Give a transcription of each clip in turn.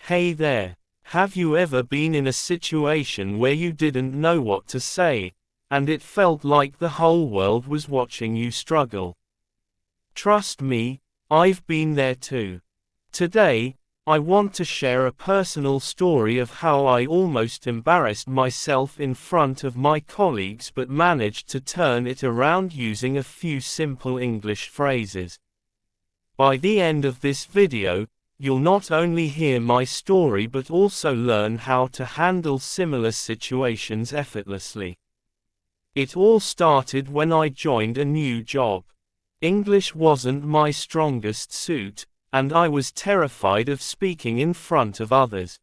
Hey there, have you ever been in a situation where you didn't know what to say, and it felt like the whole world was watching you struggle? Trust me, I've been there too. Today, I want to share a personal story of how I almost embarrassed myself in front of my colleagues but managed to turn it around using a few simple English phrases. By the end of this video, you'll not only hear my story but also learn how to handle similar situations effortlessly. It all started when I joined a new job. English wasn't my strongest suit, and I was terrified of speaking in front of others.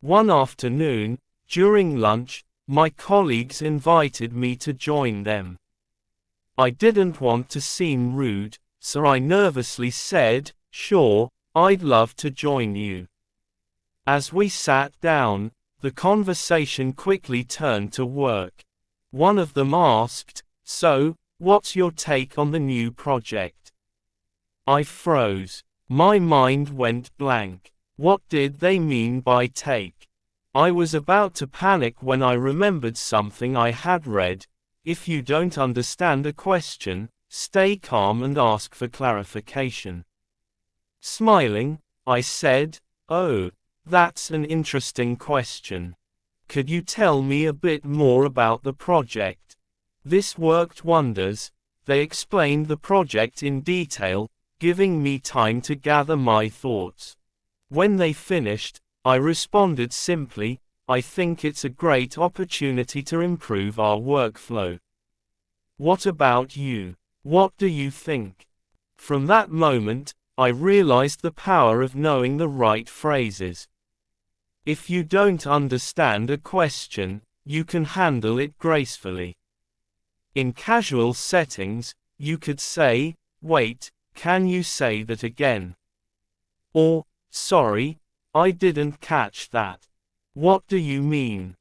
One afternoon, during lunch, my colleagues invited me to join them. I didn't want to seem rude, so I nervously said, "Sure, I'd love to join you." As we sat down, the conversation quickly turned to work. One of them asked, "So, what's your take on the new project?" I froze. My mind went blank. What did they mean by take? I was about to panic when I remembered something I had read: if you don't understand a question, stay calm and ask for clarification. Smiling, I said, "Oh, that's an interesting question. Could you tell me a bit more about the project?" This worked wonders. They explained the project in detail, giving me time to gather my thoughts. When they finished, I responded simply, "I think it's a great opportunity to improve our workflow. What about you? What do you think?" From that moment, I realized the power of knowing the right phrases. If you don't understand a question, you can handle it gracefully. In casual settings, you could say, "Wait, can you say that again?" Or, "Sorry, I didn't catch that. What do you mean?"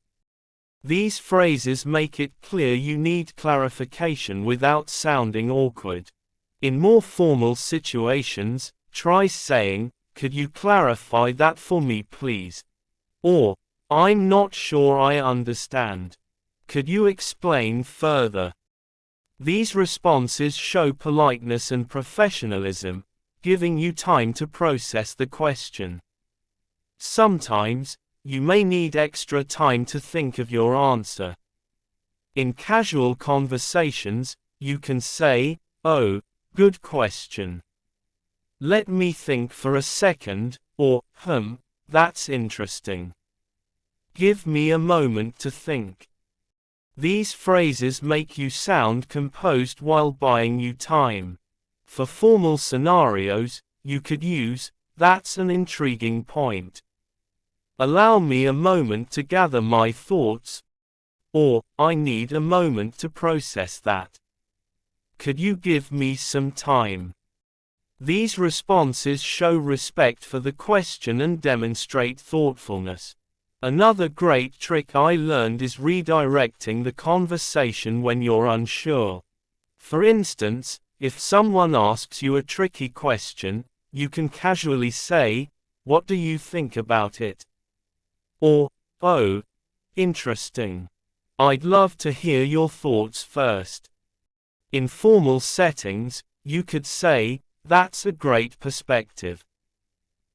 These phrases make it clear you need clarification without sounding awkward. In more formal situations, try saying, "Could you clarify that for me please?" Or, "I'm not sure I understand. Could you explain further?" These responses show politeness and professionalism, giving you time to process the question. Sometimes, you may need extra time to think of your answer. In casual conversations, you can say, "Oh, good question. Let me think for a second," or, "That's interesting. Give me a moment to think." These phrases make you sound composed while buying you time. For formal scenarios, you could use, "That's an intriguing point. Allow me a moment to gather my thoughts," or, "I need a moment to process that. Could you give me some time?" These responses show respect for the question and demonstrate thoughtfulness. Another great trick I learned is redirecting the conversation when you're unsure. For instance, if someone asks you a tricky question, you can casually say, "What do you think about it?" Or, "Oh, interesting. I'd love to hear your thoughts first." In formal settings, you could say, "That's a great perspective.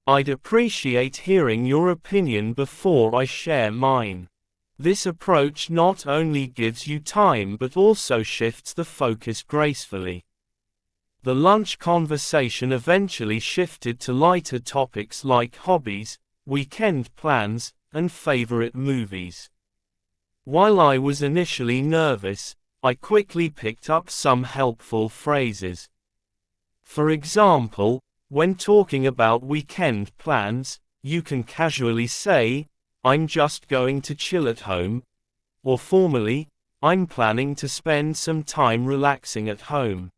I'd appreciate hearing your opinion before I share mine." This approach not only gives you time but also shifts the focus gracefully. The lunch conversation eventually shifted to lighter topics like hobbies, weekend plans, and favorite movies. While I was initially nervous, I quickly picked up some helpful phrases. For example, when talking about weekend plans, you can casually say, "I'm just going to chill at home," or formally, "I'm planning to spend some time relaxing at home."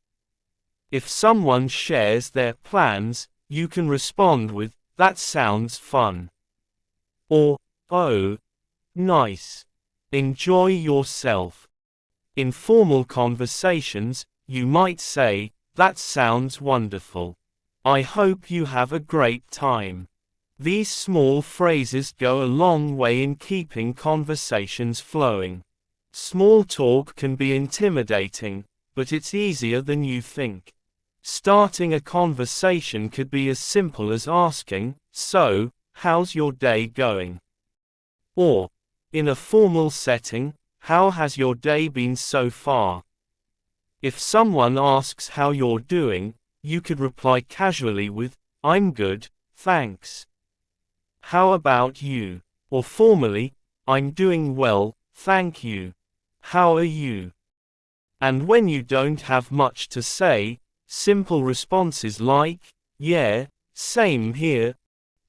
If someone shares their plans, you can respond with, "That sounds fun." Or, "Oh, nice. Enjoy yourself." In formal conversations, you might say, "That sounds wonderful. I hope you have a great time." These small phrases go a long way in keeping conversations flowing. Small talk can be intimidating, but it's easier than you think. Starting a conversation could be as simple as asking, "So, how's your day going?" Or, in a formal setting, "How has your day been so far?" If someone asks how you're doing, you could reply casually with, "I'm good, thanks. How about you?" Or formally, "I'm doing well, thank you. How are you?" And when you don't have much to say, simple responses like, "Yeah, same here,"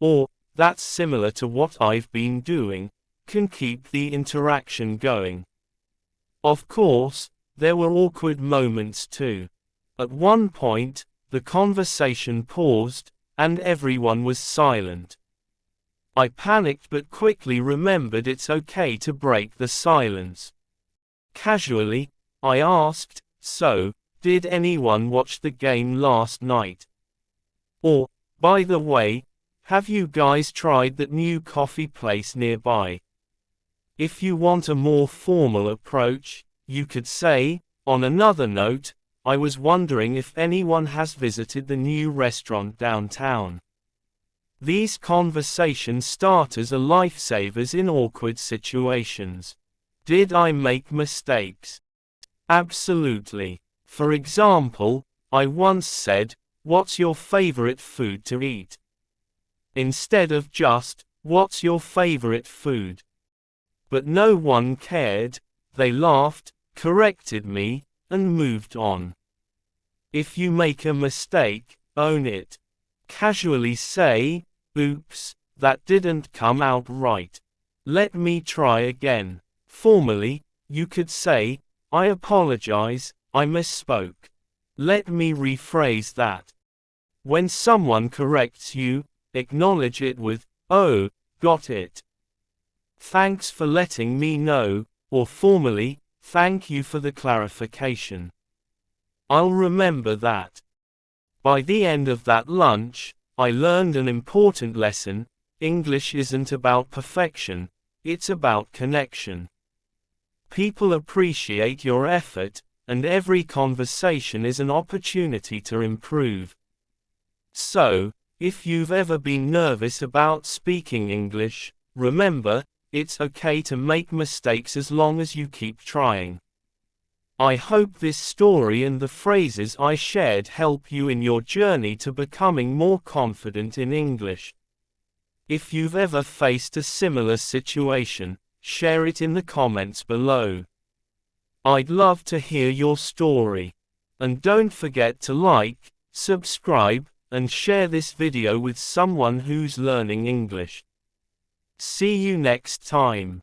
or "That's similar to what I've been doing," can keep the interaction going. Of course, there were awkward moments too. At one point, the conversation paused, and everyone was silent. I panicked but quickly remembered it's okay to break the silence. Casually, I asked, "So, did anyone watch the game last night?" Or, "By the way, have you guys tried that new coffee place nearby?" If you want a more formal approach, you could say, "On another note, I was wondering if anyone has visited the new restaurant downtown." These conversation starters are lifesavers in awkward situations. Did I make mistakes? Absolutely. For example, I once said, "What's your favorite food to eat?" instead of just, "What's your favorite food?" But no one cared. They laughed, corrected me, and moved on. If you make a mistake, own it. Casually say, "Oops, that didn't come out right. Let me try again." Formally, you could say, "I apologize, I misspoke. Let me rephrase that." When someone corrects you, acknowledge it with, "Oh, got it. Thanks for letting me know," or formally, "Thank you for the clarification. I'll remember that." By the end of that lunch, I learned an important lesson: English isn't about perfection, it's about connection. People appreciate your effort, and every conversation is an opportunity to improve. So, if you've ever been nervous about speaking English, remember, it's okay to make mistakes as long as you keep trying. I hope this story and the phrases I shared help you in your journey to becoming more confident in English. If you've ever faced a similar situation, share it in the comments below. I'd love to hear your story. And don't forget to like, subscribe, and share this video with someone who's learning English. See you next time.